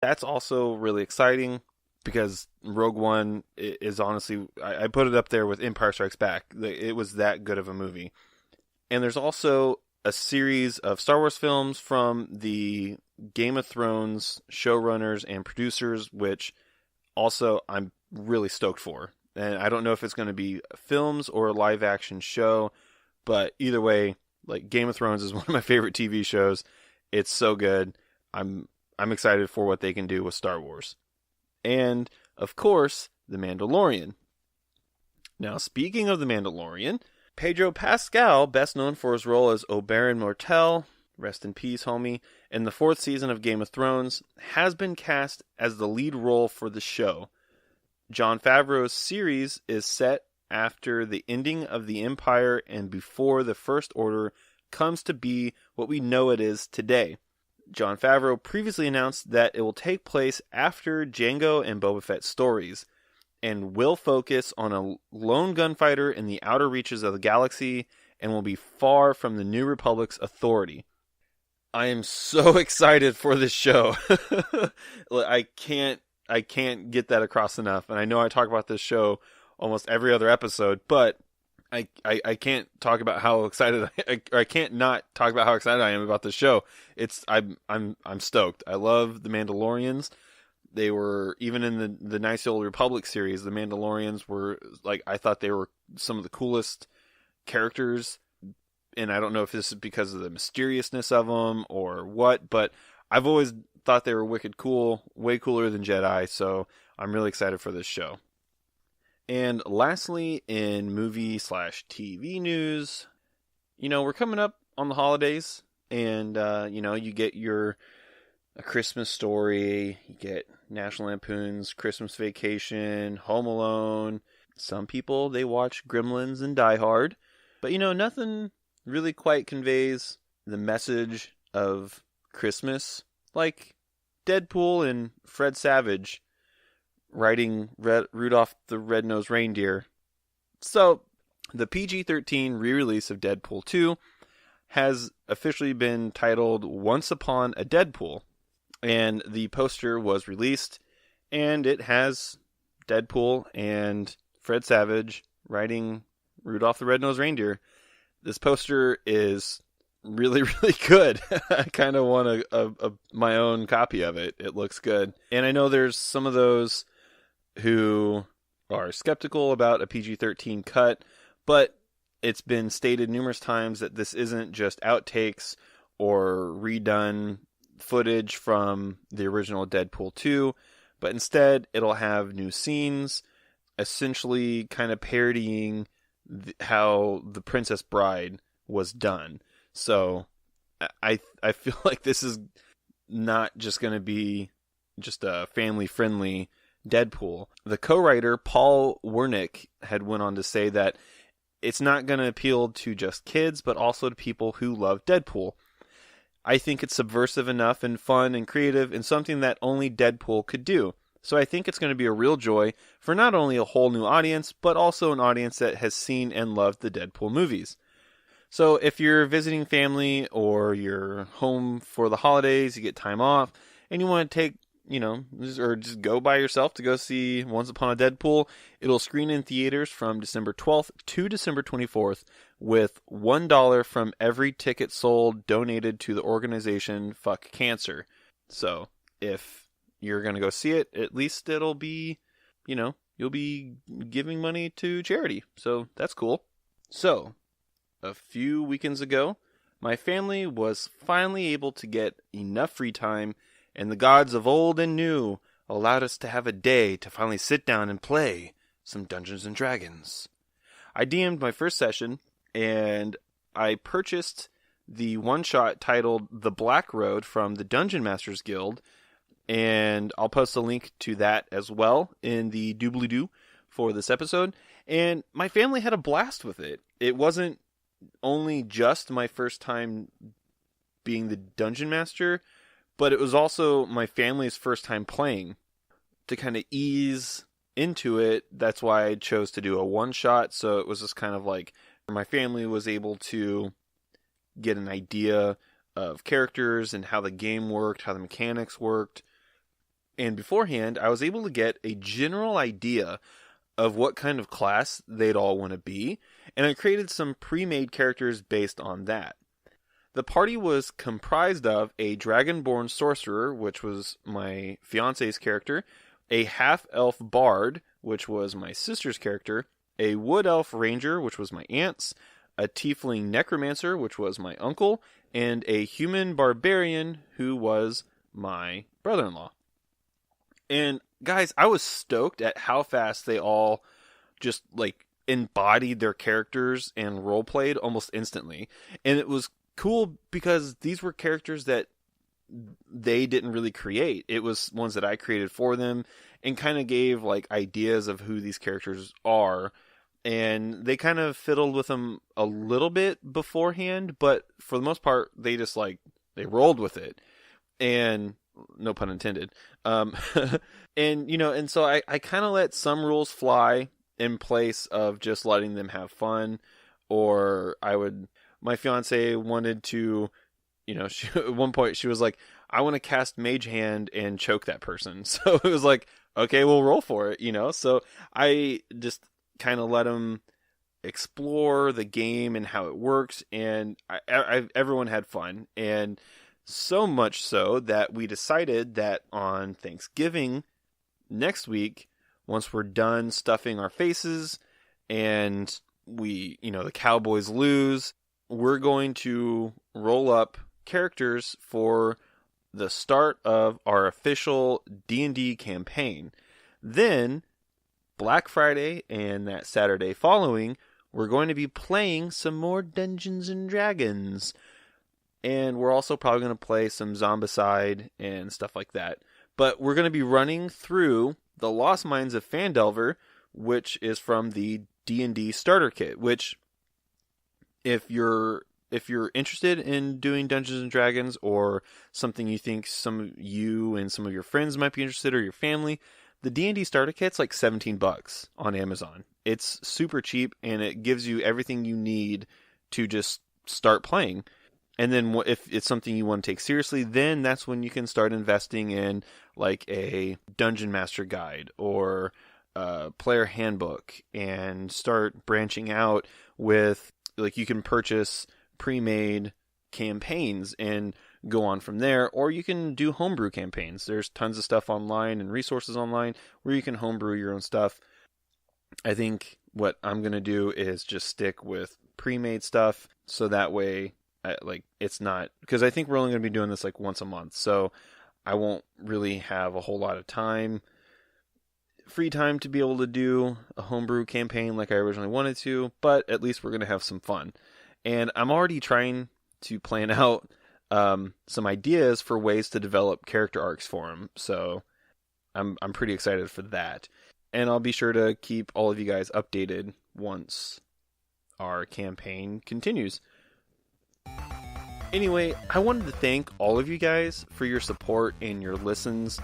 That's also really exciting because Rogue One is honestly, I put it up there with Empire Strikes Back. It was that good of a movie. And there's also a series of Star Wars films from the Game of Thrones showrunners and producers, which also I'm really stoked for. And I don't know if it's going to be films or a live action show, but either way, like Game of Thrones is one of my favorite TV shows. It's so good. I'm I'm excited for what they can do with Star Wars. And of course, The Mandalorian. Now, speaking of The Mandalorian, Pedro Pascal, best known for his role as Oberyn Martell, rest in peace, homie, in the fourth season of Game of Thrones, has been cast as the lead role for the show. Jon Favreau's series is set after the ending of the Empire and before the First Order comes to be what we know it is today. Jon Favreau previously announced that it will take place after Jango and Boba Fett's stories, and will focus on a lone gunfighter in the outer reaches of the galaxy and will be far from the New Republic's authority. I am so excited for this show. I can't get that across enough. And I know I talk about this show almost every other episode, but I can't talk about how excited I can't not talk about how excited I am about this show. I'm stoked. I love the Mandalorians. They were even in the Nice Old Republic series. The Mandalorians were like, I thought they were some of the coolest characters, and I don't know if this is because of the mysteriousness of them or what, but I've always thought they were wicked cool, way cooler than Jedi. So I'm really excited for this show. And lastly, in movie/TV news, we're coming up on the holidays, and you get your A Christmas Story, you get National Lampoon's Christmas Vacation, Home Alone. Some people, they watch Gremlins and Die Hard. But, nothing really quite conveys the message of Christmas like Deadpool and Fred Savage writing Rudolph the Red-Nosed Reindeer. So, the PG-13 re-release of Deadpool 2 has officially been titled Once Upon a Deadpool. And the poster was released, and it has Deadpool and Fred Savage riding Rudolph the Red-Nosed Reindeer. This poster is really, really good. I kind of want my own copy of it. It looks good. And I know there's some of those who are skeptical about a PG-13 cut, but it's been stated numerous times that this isn't just outtakes or redone footage from the original Deadpool 2, but instead it'll have new scenes, essentially kind of parodying how The Princess Bride was done. So I feel like this is not just going to be just a family-friendly Deadpool. The co-writer, Paul Wernick, had went on to say that it's not going to appeal to just kids, but also to people who love Deadpool. I think it's subversive enough and fun and creative and something that only Deadpool could do. So I think it's going to be a real joy for not only a whole new audience, but also an audience that has seen and loved the Deadpool movies. So if you're visiting family or you're home for the holidays, you get time off, and you want to take, or just go by yourself to go see Once Upon a Deadpool, it'll screen in theaters from December 12th to December 24th with $1 from every ticket sold donated to the organization Fuck Cancer. So if you're going to go see it, at least it'll be, you'll be giving money to charity. So that's cool. So a few weekends ago, my family was finally able to get enough free time, and the gods of old and new allowed us to have a day to finally sit down and play some Dungeons and Dragons. I DM'd my first session, and I purchased the one-shot titled The Black Road from the Dungeon Masters Guild, and I'll post a link to that as well in the doobly-doo for this episode. And my family had a blast with it. It wasn't only just my first time being the Dungeon Master, but it was also my family's first time playing. To kind of ease into it, that's why I chose to do a one-shot, so it was just kind of like my family was able to get an idea of characters and how the game worked, how the mechanics worked. And beforehand, I was able to get a general idea of what kind of class they'd all want to be, and I created some pre-made characters based on that. The party was comprised of a dragonborn sorcerer, which was my fiance's character, a half-elf bard, which was my sister's character, a wood elf ranger, which was my aunt's, a tiefling necromancer, which was my uncle, and a human barbarian, who was my brother-in-law. And guys, I was stoked at how fast they all just like embodied their characters and role-played almost instantly. And it was cool because these were characters that they didn't really create. It was ones that I created for them and kind of gave like ideas of who these characters are. And they kind of fiddled with them a little bit beforehand, but for the most part, they just like, they rolled with it. And no pun intended. And, you know, and so I kind of let some rules fly in place of just letting them have fun. Or my fiance wanted to, you know, at one point she was like, I want to cast Mage Hand and choke that person. So it was like, okay, we'll roll for it, you know? So I just kind of let them explore the game and how it works. And everyone had fun. And so much so that we decided that on Thanksgiving next week, once we're done stuffing our faces and we, you know, the Cowboys lose, we're going to roll up characters for the start of our official D&D campaign. Then, Black Friday and that Saturday following, we're going to be playing some more Dungeons and Dragons. And we're also probably going to play some Zombicide and stuff like that. But we're going to be running through the Lost Mines of Phandelver, which is from the D&D starter kit, which if you're interested in doing Dungeons and Dragons or something you think some of you and some of your friends might be interested or your family, the D&D starter kit's like $17 on Amazon. It's super cheap and it gives you everything you need to just start playing. And then if it's something you want to take seriously, then that's when you can start investing in like a Dungeon Master Guide or a player handbook and start branching out with, like, you can purchase pre-made campaigns and go on from there, or you can do homebrew campaigns. There's tons of stuff online and resources online where you can homebrew your own stuff. I think what I'm going to do is just stick with pre-made stuff so that way it's not, because I think we're only going to be doing this like once a month, so I won't really have a whole lot of free time to be able to do a homebrew campaign like I originally wanted to, but at least we're going to have some fun. And I'm already trying to plan out some ideas for ways to develop character arcs for them, so I'm pretty excited for that. And I'll be sure to keep all of you guys updated once our campaign continues. Anyway, I wanted to thank all of you guys for your support and your listens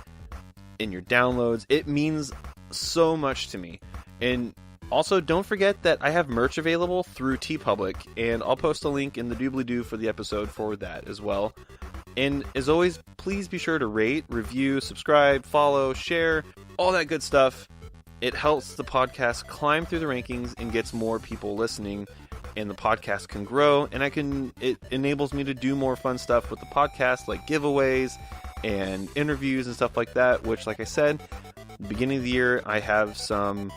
and your downloads. It means so much to me. And also, don't forget that I have merch available through TeePublic, and I'll post a link in the doobly-doo for the episode for that as well. And as always, please be sure to rate, review, subscribe, follow, share, all that good stuff. It helps the podcast climb through the rankings and gets more people listening, and the podcast can grow, and it enables me to do more fun stuff with the podcast, like giveaways and interviews and stuff like that, which, like I said, at the beginning of the year, I have some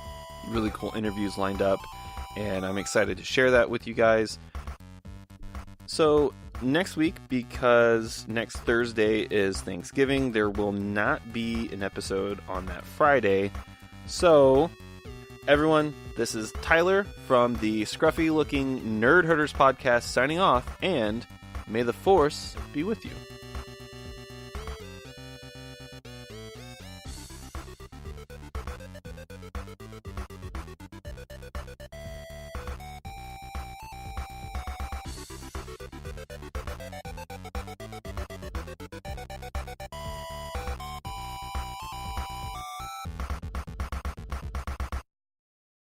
really cool interviews lined up, and I'm excited to share that with you guys. So next week, because next Thursday is Thanksgiving, there will not be an episode on that Friday. So everyone, this is Tyler from the scruffy looking Nerd Herders podcast signing off, and may the Force be with you.